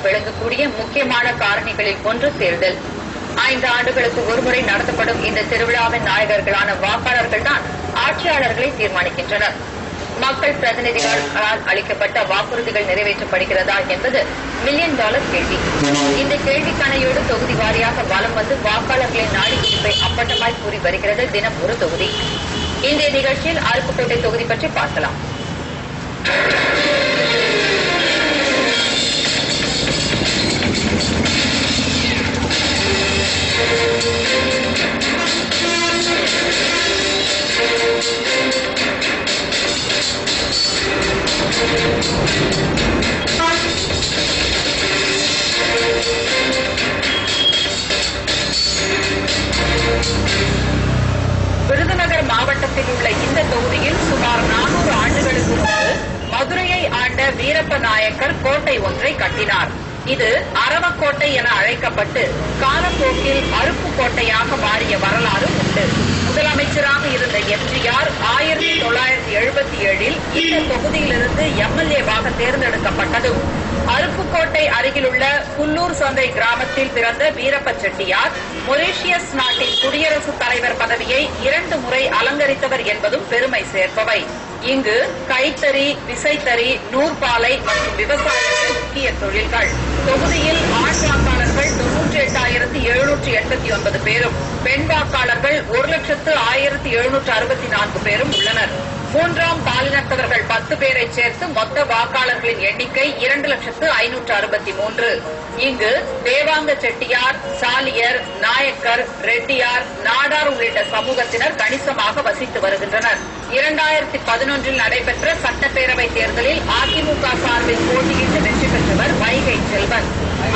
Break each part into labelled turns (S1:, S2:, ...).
S1: விளங்கக்கூடிய முக்கியமான காரணிகளில் ஒன்று தேர்தல். 5 ஆண்டுகளுக்கு ஒருமுறை நடத்தப்படும் இந்த திருவிழாவின் நாயகர்களான வாக்காளர்கள் தான் ஆட்சியாளர்களை தீர்மானிக்கின்றனர். மக்கள் பிரதிநிதிகளால் அளிக்கப்பட்ட வாக்குறுதிகள் நிறைவேற்றப்படுகிறதா என்பது $1,000,000 கேள்வி. இந்த கேள்விக்கணையோடு தொகுதி வாரியாக வலம் வந்து வாக்காளர்களின் நாடி துடிப்பை அப்பட்டமாய் கூறி வருகிறது தினம் ஒரு தொகுதி. இன்றைய நிகழ்ச்சியில் அருப்புக்கோட்டை தொகுதி பற்றி பார்க்கலாம். விருதுநகர் மாவட்டத்தில் உள்ள இந்த தொகுதியில் சுமார் 400 ஆண்டுகளுக்கு முன்பு மதுரையை ஆண்ட வீரப்ப நாயக்கர் கோட்டை ஒன்றை கட்டினார். இது அரவக்கோட்டை என அழைக்கப்பட்டு காலப்போக்கில் அருப்புக்கோட்டையாக மாறிய வரலாறு உண்டு. முதலமைச்சராக இருந்த எம்ஜிஆர் 1977 இந்த தொகுதியிலிருந்து எம்எல்ஏவாக தேர்ந்தெடுக்கப்பட்டதும் அருப்புக்கோட்டை அருகிலுள்ள புல்லூர் சந்தை கிராமத்தில் பிறந்த வீரப்ப செட்டியார் மொரீஷியஸ் நாட்டின் குடியரசுத் தலைவர் பதவியை 2 முறை அலங்கரித்தவர் என்பதும் பெருமை சேர்ப்பவை. இங்கு கைத்தறி, விசைத்தறி, நூற்பாலை மற்றும் விவசாயங்கள் முக்கிய தொழில்கள். தொகுதியில் ஆண் வாக்காளர்கள் 98,789 பேரும், பெண் வாக்காளர்கள் 1,01,764 பேரும் உள்ளனர். 3ஆம் பாலினத்தவர்கள் 10 பேரை சேர்த்து மொத்த வாக்காளர்களின் எண்ணிக்கை 2,05,563. இங்கு தேவாங்க செட்டியார், சாலியர், நாயக்கர், ரெட்டியார், நாடார் உள்ளிட்ட சமூகத்தினர் கணிசமாக வசித்து வருகின்றனர். 2011 நடைபெற்ற சட்டப்பேரவை தேர்தலில் அதிமுக சார்பில் போட்டியிட்டு வெற்றி பெற்றவர் வைகை செல்வன்.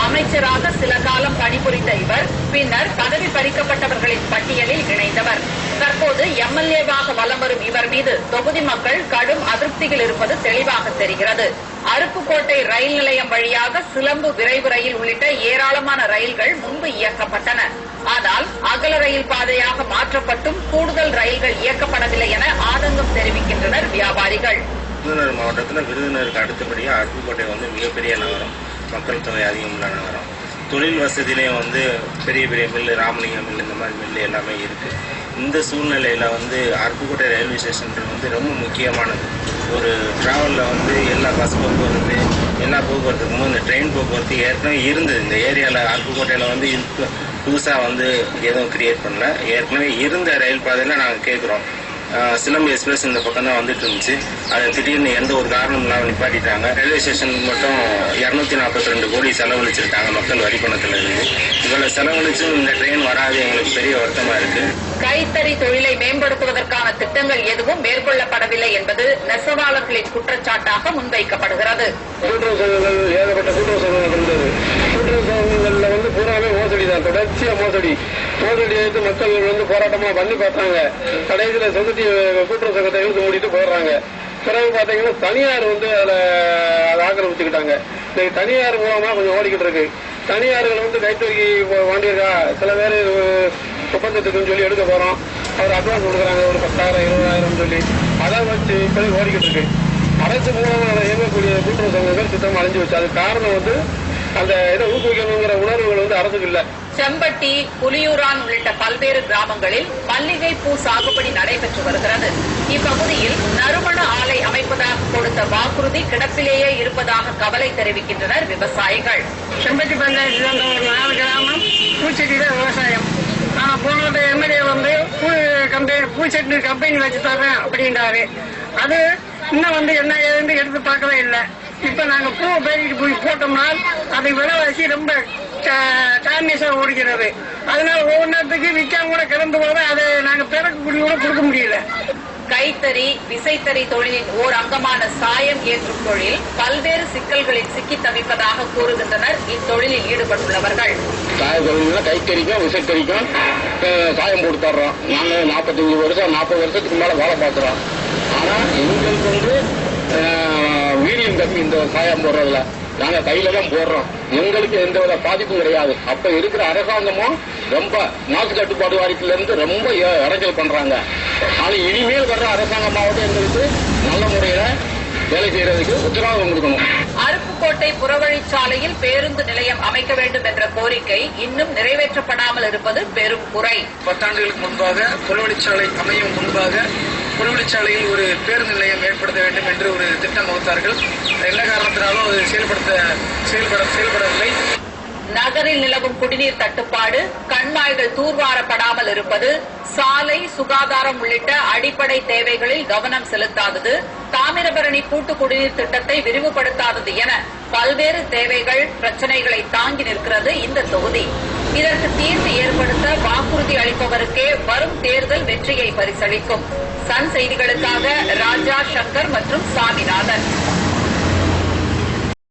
S1: அமைச்சராக சில காலம் பணிபுரிந்த இவர் பின்னர் பதவி பறிக்கப்பட்டவர்களின் பட்டியலில் இணைந்தவர். தற்போது எம்எல்ஏவாக வலம் வரும் இவர் மீது தொகுதி மக்கள் கடும் அதிருப்தியில் இருப்பது தெளிவாக தெரிகிறது. அருப்புக்கோட்டை ரயில் நிலையம் வழியாக சிலம்பு விரைவு ரயில் உள்ளிட்ட ஏராளமான ரயில்கள் முன்பு இயக்கப்பட்டன. ஆனால் அகல ரயில் பாதையாக மாற்றப்பட்டும் கூடுதல் ரயில்கள் இயக்கப்படவில்லை என ஆதங்கம் தெரிவிக்கின்றனர் வியாபாரிகள்.
S2: விருதுநகர் மாவட்டத்தில் விருதுநகருக்கு அடுத்தபடியாக அருப்புக்கோட்டை மிகப்பெரிய நகரம், மக்கள் தொகை அதிகமுள்ள நகரம். தொழில் வசதியிலையும் பெரிய பெரிய மில்லு, ராமலிங்கம் மில்லு, இந்த மாதிரி மில்லு எல்லாமே இருக்குது. இந்த சூழ்நிலையில் அருப்புக்கோட்டை ரயில்வே ஸ்டேஷன் ரொம்ப முக்கியமானது. ஒரு ட்ராவலில் எல்லா பஸ் போக்குவரத்து, எல்லா போக்குவரத்துக்கும் இந்த ட்ரெயின் போக்குவரத்து ஏற்கனவே இருந்தது. இந்த ஏரியாவில் அருப்புக்கோட்டையில் புதுசாக எதுவும் கிரியேட் பண்ணல. ஏற்கனவே இருந்த ரயில் பாதையில் நாங்கள் கேட்குறோம். சிலம்பு எக்ஸ்பிரஸ் இந்த பக்கம் தான் வந்துட்டு இருந்துச்சு. அதை திடீர்னு எந்த ஒரு காரணம் இல்லாமல் நிப்பாட்டிட்டாங்க. ரயில்வே ஸ்டேஷனுக்கு மட்டும் 242 கோடி செலவழிச்சிருக்காங்க மக்கள் வரி பணத்தில் இருந்து. இவ்வளவு செலவழிச்சும் இந்த ட்ரெயின் வராது எங்களுக்கு பெரிய வருத்தமா இருக்கு.
S1: கைத்தறி தொழிலை மேம்படுத்துவதற்கான திட்டங்கள் எதுவும் மேற்கொள்ளப்படவில்லை என்பது நெசவாளர்களின் குற்றச்சாட்டாக முன்வைக்கப்படுகிறது.
S3: கூட்டுறவு சங்கங்கள் ஏகப்பட்ட கூட்டுறவு சங்கங்கள் இருந்தது. கூட்டுறவு சங்கங்கள்ல பூராவே மோசடி தான், தொடர்ச்சியா மோசடி எடுத்து மக்கள் போராட்டமா பண்ணி பார்த்தாங்க. கடைசியில சொசைட்டி கூட்டுறவு சங்கத்தை இழுத்து மூடிட்டு போயிடுறாங்க. பிறகு பாத்தீங்கன்னா தனியார் அதை ஆக்கிரமிச்சுக்கிட்டாங்க. தனியார் மூலமா கொஞ்சம் ஓடிக்கிட்டு இருக்கு. தனியார்கள் கைத்தறி வாண்டியிருக்கா, சில பேர் ஒப்பந்தத்துக்குன்னு சொல்லி எடுக்க போறோம், அவர் அட்வான்ஸ் கொடுக்குறாங்க ஒரு 10,000 20,000 சொல்லி, அதை வச்சு இப்படி ஓடிக்கிட்டு இருக்கு. அரசு மூலமாக இயங்கக்கூடிய கூட்டுறவு சங்கங்கள் சுத்தம் அழிஞ்சு வச்சு. அது காரணம் அந்த இதை ஊக்குவிக்கணுங்கிற உணர்வுகள் அரசுக்கு இல்ல.
S1: செம்பட்டி, புலியூரான் உள்ளிட்ட பல்வேறு கிராமங்களில் மல்லிகை பூ சாகுபடி நடைபெற்று வருகிறது. இப்பகுதியில் நறுமண ஆலை அமைப்பதாக கொடுத்த வாக்குறுதி கிடப்பிலேயே இருப்பதாக கவலை தெரிவிக்கின்றனர் விவசாயிகள்.
S4: செம்பட்டி பஞ்சாயத்தில் ஒரு 4 கிராமம் பூச்செடியில விவசாயம். போன எம்எல்ஏ பூச்செடி கம்பெனி வச்சு தரேன் அப்படின்றாரு. அது இன்னும் என்ன ஏதுன்னு எடுத்து பார்க்கவே இல்லை. இப்ப நாங்க பூ பேரிட்டு போய் போட்டோம்னா அதை விலைவாசி ரொம்ப டாமேஸா ஓடுகிறது. அதனால ஒவ்வொன்றத்துக்கு விற்காம கூட கிடந்து போத அதை நாங்க பிறக்கக்கூடிய கூட கொடுக்க முடியல.
S1: கைத்தறி, விசைத்தறி தொழிலின் ஓர் அங்கமான சாயம் ஏற்றும் தொழில் பல்வேறு சிக்கல்களில் சிக்கி தவிப்பதாக கூறுகின்றனர் இத்தொழிலில் ஈடுபட்டுள்ளவர்கள்.
S3: சாய தொழில் கைத்தறிக்கும் விசைத்தறிக்கும் சாயம் போட்டு தர்றோம். நாங்க 45 வருஷம் 40 வருஷத்துக்கு மேல வேலை பார்க்கிறோம். ஆனா எங்களுக்கு வீரியம் கம்மி இந்த சாயம் போடுறதுல. நாங்க கையில தான் போடுறோம். எங்களுக்கு எந்த வித பாதிப்பும் கிடையாது. அப்ப இருக்கிற அரசாங்கமும் ரொம்ப மாசு கட்டுப்பாடு வாரியத்துல இருந்து ரொம்ப இடைஞ்சல் பண்றாங்க. ஆனா இனிமேல் வர்ற அரசாங்கமாவது எங்களுக்கு நல்ல முறையில வேலை செய்யறதுக்கு உத்தரவாதம் கொடுக்கணும்.
S1: அருப்புக்கோட்டை புறவழிச்சாலையில் பேருந்து நிலையம் அமைக்க வேண்டும் என்ற கோரிக்கை இன்னும் நிறைவேற்றப்படாமல் இருப்பது பெரும் குறை.
S5: 10 ஆண்டுகளுக்கு முன்பாக புறவழிச்சாலை அமையும் முன்பாக புறவழிச்சாலையில் ஒரு பேருந்து நிலையம் ஏற்படுத்த வேண்டும் என்று ஒரு திட்டம் வகுத்தார்கள். என்ன காரணத்தினாலும் அது செயல்படவில்லை.
S1: நகரில் நிலவும் குடிநீர் தட்டுப்பாடு, கண்மாய்கள் தூர்வாரப்படாமல் இருப்பது, சாலை, சுகாதாரம் உள்ளிட்ட அடிப்படை தேவைகளில் கவனம் செலுத்தாதது, தாமிரபரணி கூட்டு குடிநீர் திட்டத்தை விரிவுபடுத்தாதது என பல்வேறு தேவைகள், பிரச்சனைகளை தாங்கி நிற்கிறது இந்த தொகுதி. இதற்கு தீர்வு ஏற்படுத்த வாக்குறுதி அளிப்பவருக்கே வரும் தேர்தல் வெற்றியை பரிசளிக்கும். சன் செய்திகளுக்காக ராஜா, சங்கர் மற்றும் சாமிநாதன்.